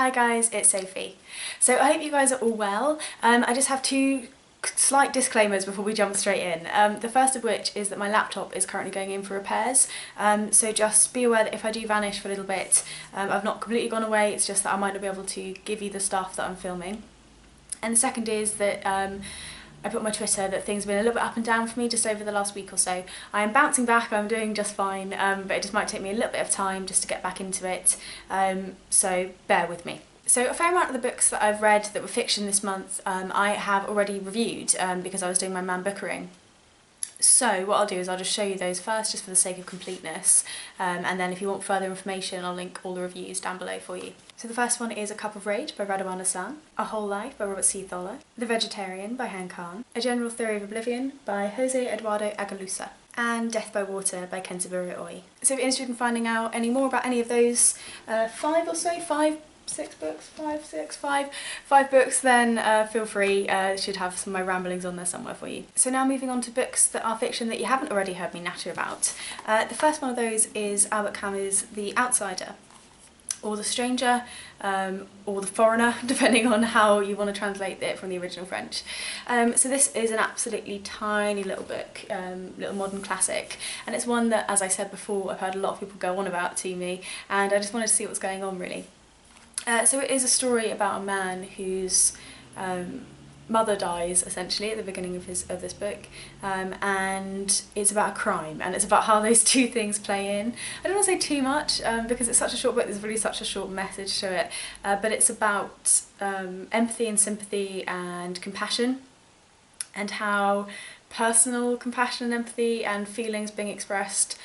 Hi guys, it's Sophie. So I hope you guys are all well. I just have two slight disclaimers before we jump straight in. The first of which is that my laptop is currently going in for repairs, so just be aware that if I do vanish for a little bit, I've not completely gone away, it's just that I might not be able to give you the stuff that I'm filming. And the second is that I put on my Twitter that things have been a little bit up and down for me just over the last week or so. I am bouncing back, I'm doing just fine, but it just might take me a little bit of time just to get back into it, so bear with me. So a fair amount of the books that I've read that were fiction this month I have already reviewed because I was doing my man bookering. So what I'll do is I'll just show you those first just for the sake of completeness, and then if you want further information I'll link all the reviews down below for you. So the first one is A Cup of Rage by Raduan, A Whole Life by Robert Seethaler, The Vegetarian by Han Kang, A General Theory of Oblivion by Eduardo Agualusa, and Death by Water by Kenzaburo. So if you're interested in finding out any more about any of those five books, then feel free. Should have some of my ramblings on there somewhere for you. So now moving on to books that are fiction that you haven't already heard me natter about. The first one of those is Albert Camus' The Outsider, or The Stranger, or The Foreigner, depending on how you want to translate it from the original French. So this is an absolutely tiny little book, little modern classic, and it's one that, as I said before, I've heard a lot of people go on about to me, and I just wanted to see what's going on really. So it is a story about a man whose mother dies essentially at the beginning of this book, and it's about a crime, and it's about how those two things play in. I don't want to say too much because it's such a short book, there's really such a short message to it, but it's about empathy and sympathy and compassion, and how personal compassion and empathy and feelings being expressed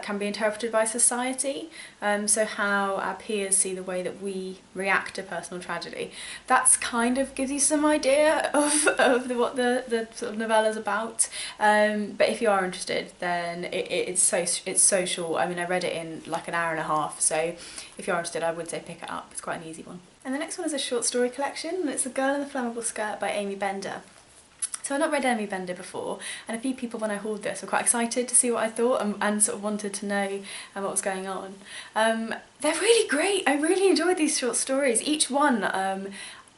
can be interpreted by society, so how our peers see the way that we react to personal tragedy. That's kind of gives you some idea of what the sort of novella's about, but if you are interested then it's so short. I mean, I read it in like an hour and a half, so if you're interested I would say pick it up, it's quite an easy one. And the next one is a short story collection, and it's The Girl in the Flammable Skirt by Aimee. So I've not read Aimee before, and a few people when I hauled this were quite excited to see what I thought and sort of wanted to know what was going on. They're really great, I really enjoyed these short stories. Each one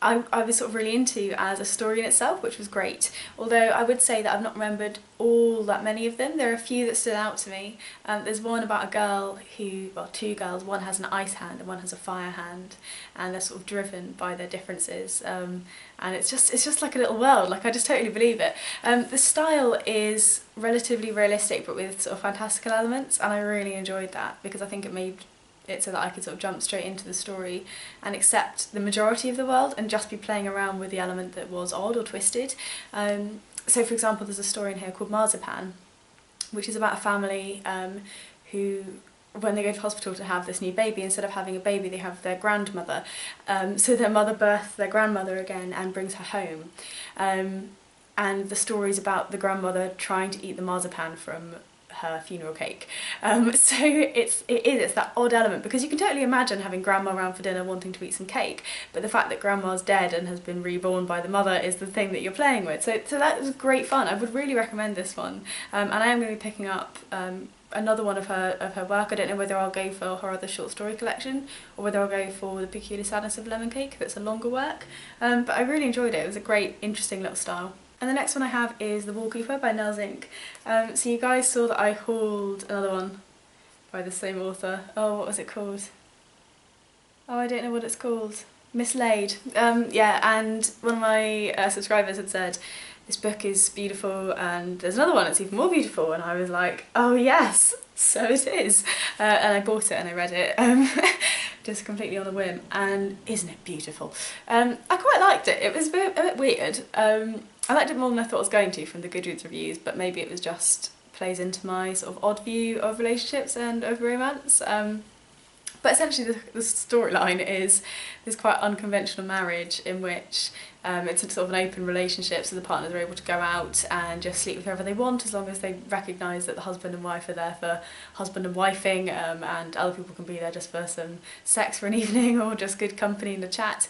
I was sort of really into as a story in itself, which was great. Although I would say that I've not remembered all that many of them. There are a few that stood out to me. There's one about a girl who, well, two girls, one has an ice hand and one has a fire hand, and they're sort of driven by their differences. And it's just like a little world, like I just totally believe it. The style is relatively realistic but with sort of fantastical elements, and I really enjoyed that because I think it made it so that I could sort of jump straight into the story and accept the majority of the world and just be playing around with the element that was odd or twisted. So for example, there's a story in here called Marzipan, which is about a family who, when they go to hospital to have this new baby, instead of having a baby they have their grandmother. So their mother births their grandmother again and brings her home. And the story's about the grandmother trying to eat the marzipan from her funeral cake. So it's that odd element, because you can totally imagine having grandma around for dinner wanting to eat some cake, but the fact that grandma's dead and has been reborn by the mother is the thing that you're playing with. So that was great fun. I would really recommend this one, and I am going to be picking up another one of her work. I don't know whether I'll go for her other short story collection or whether I'll go for The Peculiar Sadness of Lemon Cake if it's a longer work, but I really enjoyed it. It was a great, interesting little style. And the next one I have is The Wallcreeper by Nell Zink. So you guys saw that I hauled another one by the same author. Oh, what was it called? Oh, I don't know what it's called. Mislaid. Yeah, and one of my subscribers had said, this book is beautiful and there's another one that's even more beautiful, and I was like, oh yes, so it is. And I bought it and I read it, just completely on a whim, and isn't it beautiful? I quite liked it. It was a bit weird. I liked it more than I thought I was going to from the Goodreads reviews, but maybe it was just plays into my sort of odd view of relationships and of romance. But essentially the storyline is this quite unconventional marriage in which it's a sort of an open relationship, so the partners are able to go out and just sleep with whoever they want as long as they recognise that the husband and wife are there for husband and wifing, and other people can be there just for some sex for an evening or just good company and a chat.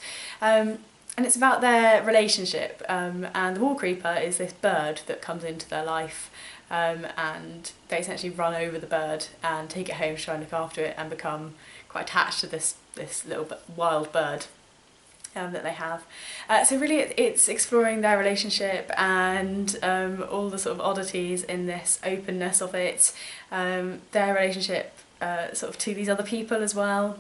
And it's about their relationship, and the Wallcreeper is this bird that comes into their life, and they essentially run over the bird and take it home to try and look after it and become quite attached to this little wild bird. that they have. So really it's exploring their relationship and all the sort of oddities in this openness of it, their relationship sort of to these other people as well.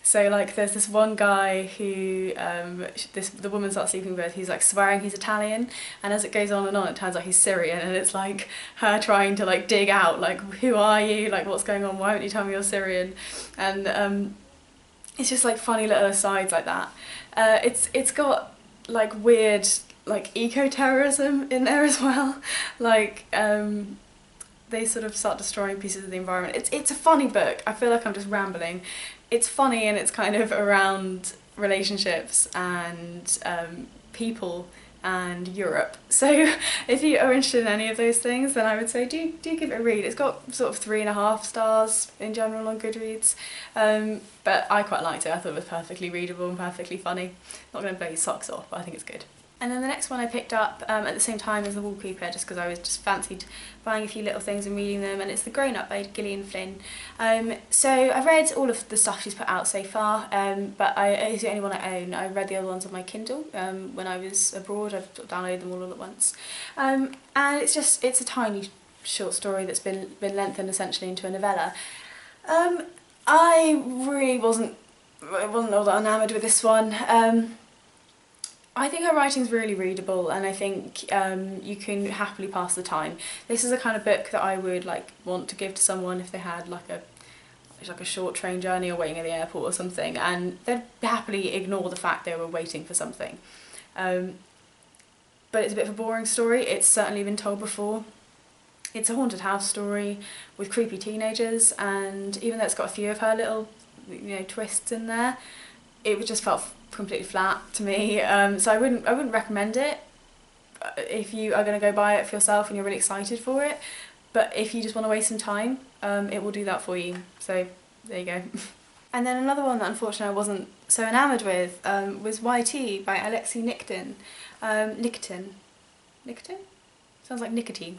So like there's this one guy who the woman starts sleeping with, he's like swearing he's Italian, and as it goes on it turns out he's Syrian, and it's like her trying to like dig out like, who are you, like what's going on, why won't you tell me you're Syrian? And it's just like funny little asides like that. It's got like weird like eco-terrorism in there as well, like they sort of start destroying pieces of the environment. It's a funny book. I feel like I'm just rambling. It's funny and it's kind of around relationships and people and Europe. So if you are interested in any of those things, then I would say do give it a read. It's got sort of 3.5 stars in general on Goodreads, but I quite liked it. I thought it was perfectly readable and perfectly funny. Not going to blow your socks off, but I think it's good. And then the next one I picked up at the same time as the Wallcreeper, just because I was just fancied buying a few little things and reading them, and it's the Grownup by Gillian Flynn. So I've read all of the stuff she's put out so far, but it's the only one I own. I read the other ones on my Kindle when I was abroad. I've downloaded them all at once. And it's a tiny short story that's been lengthened essentially into a novella. I really wasn't all that enamoured with this one. I think her writing's really readable, and I think you can happily pass the time. This is the kind of book that I would like want to give to someone if they had like a short train journey or waiting at the airport or something, and they'd happily ignore the fact they were waiting for something. But it's a bit of a boring story. It's certainly been told before. It's a haunted house story with creepy teenagers, and even though it's got a few of her little, twists in there, it just felt completely flat to me. So I wouldn't recommend it if you are going to go buy it for yourself and you're really excited for it. But if you just want to waste some time, it will do that for you. So there you go. And then another one that unfortunately I wasn't so enamoured with was YT by Alexey Nikitin. Nikitin? Sounds like nicotine.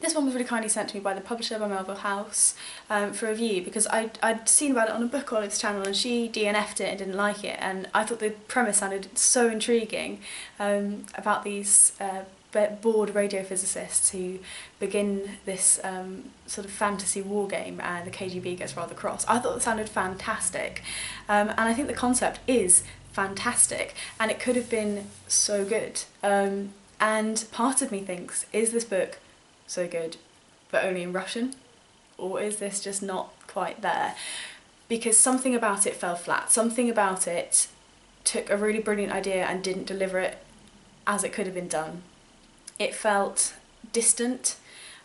This one was really kindly sent to me by the publisher, by Melville House, for review, because I'd seen about it on a Book Olive's channel and she DNF'd it and didn't like it, and I thought the premise sounded so intriguing, about these bored radiophysicists who begin this sort of fantasy war game, and the KGB gets rather cross. I thought it sounded fantastic, and I think the concept is fantastic, and it could have been so good. And part of me thinks, is this book so good but only in Russian, or is this just not quite there? Because something about it fell flat, something about it took a really brilliant idea and didn't deliver it as it could have been done. It felt distant,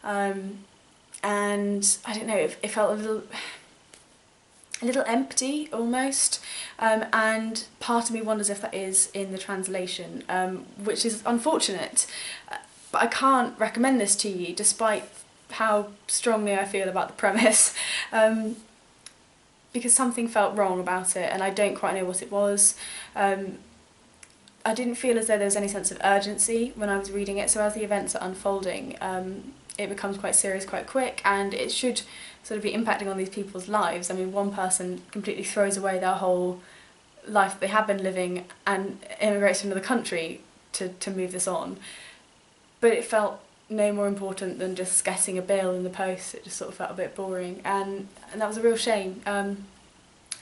and I don't know, it felt a little empty almost, and part of me wonders if that is in the translation, which is unfortunate. But I can't recommend this to you despite how strongly I feel about the premise, because something felt wrong about it and I don't quite know what it was. I didn't feel as though there was any sense of urgency when I was reading it, so as the events are unfolding, it becomes quite serious quite quick, and it should sort of be impacting on these people's lives. I mean, one person completely throws away their whole life that they have been living and immigrates to another country to move this on. But it felt no more important than just getting a bill in the post. It just sort of felt a bit boring, and that was a real shame.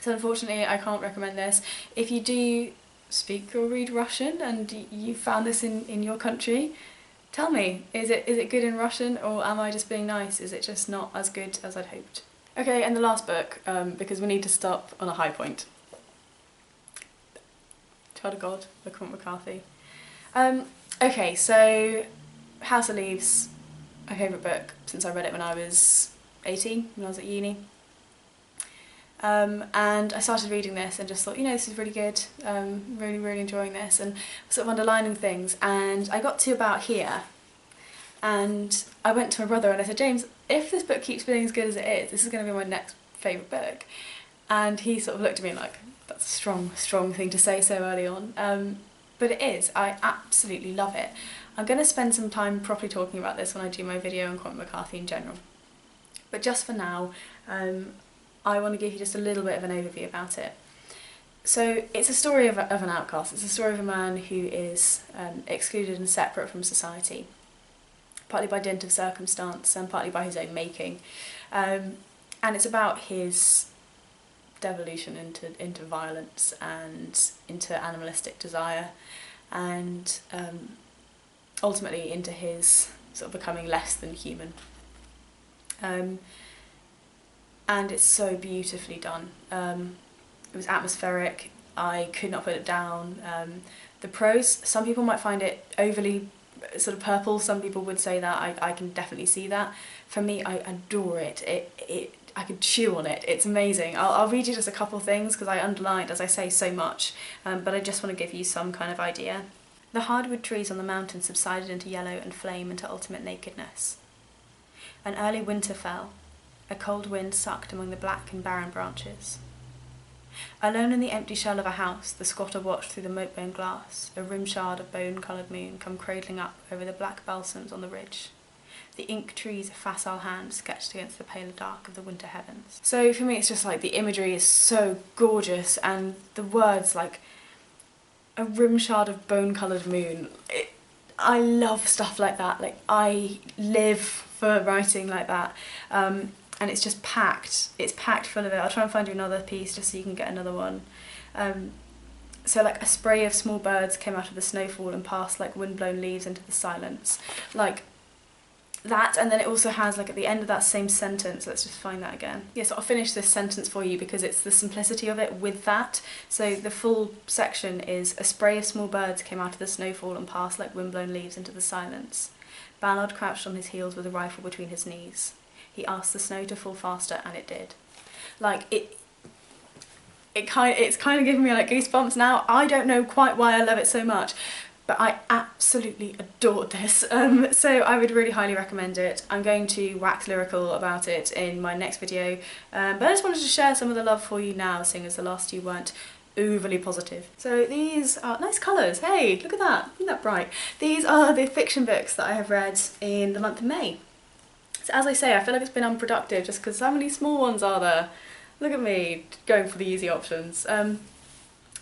So unfortunately I can't recommend this. If you do speak or read Russian and you found this in your country, tell me, is it good in Russian, or am I just being nice? Is it just not as good as I'd hoped? Okay, and the last book, because we need to stop on a high point. Child of God by Cormac McCarthy. Okay, so House of Leaves, my favourite book since I read it when I was 18, when I was at uni. And I started reading this and just thought, this is really good, really enjoying this, and sort of underlining things, and I got to about here and I went to my brother and I said, James, if this book keeps being as good as it is, this is going to be my next favourite book. And he sort of looked at me like, that's a strong thing to say so early on, but it is. I absolutely love it. I'm going to spend some time properly talking about this when I do my video on Cormac McCarthy in general. But just for now, I want to give you just a little bit of an overview about it. So it's a story of an outcast. It's a story of a man who is excluded and separate from society, partly by dint of circumstance and partly by his own making. And it's about his devolution into violence and into animalistic desire, and ultimately into his sort of becoming less than human. And it's so beautifully done. It was atmospheric. I could not put it down. The prose, some people might find it overly sort of purple. Some people would say that. I can definitely see that. For me, I adore it. I could chew on it. It's amazing. I'll read you just a couple things because I underlined, as I say, so much. But I just want to give you some kind of idea. The hardwood trees on the mountain subsided into yellow and flame into ultimate nakedness. An early winter fell. A cold wind sucked among the black and barren branches. Alone in the empty shell of a house, the squatter watched through the moat-bone glass, a rim shard of bone-coloured moon come cradling up over the black balsams on the ridge. The ink trees of facile hand sketched against the paler dark of the winter heavens. So for me it's just like the imagery is so gorgeous, and the words like a rim shard of bone-coloured moon. I love stuff like that. Like, I live for writing like that. And it's just packed. It's packed full of it. I'll try and find you another piece just so you can get another one. So like a spray of small birds came out of the snowfall and passed like wind-blown leaves into the silence. Like that, and then it also has like at the end of that same sentence, let's just find that again. Yeah, so I'll finish this sentence for you because it's the simplicity of it with that. So the full section is, a spray of small birds came out of the snowfall and passed like wind-blown leaves into the silence. Ballard crouched on his heels with a rifle between his knees. He asked the snow to fall faster, and it did. Like, it's kind of giving me like goosebumps now. I don't know quite why I love it so much, but I absolutely adored this. So I would really highly recommend it. I'm going to wax lyrical about it in my next video, but I just wanted to share some of the love for you now, seeing as the last two weren't overly positive. So these are nice colours. Hey, look at that, isn't that bright? These are the fiction books that I have read in the month of May. So as I say, I feel like it's been unproductive just because how many small ones are there? Look at me, going for the easy options.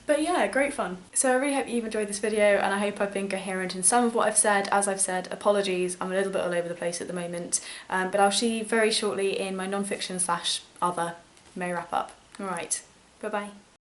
But yeah, great fun. So I really hope you've enjoyed this video, and I hope I've been coherent in some of what I've said. As I've said, apologies, I'm a little bit all over the place at the moment, but I'll see you very shortly in my non-fiction / other May wrap up. Alright, bye bye.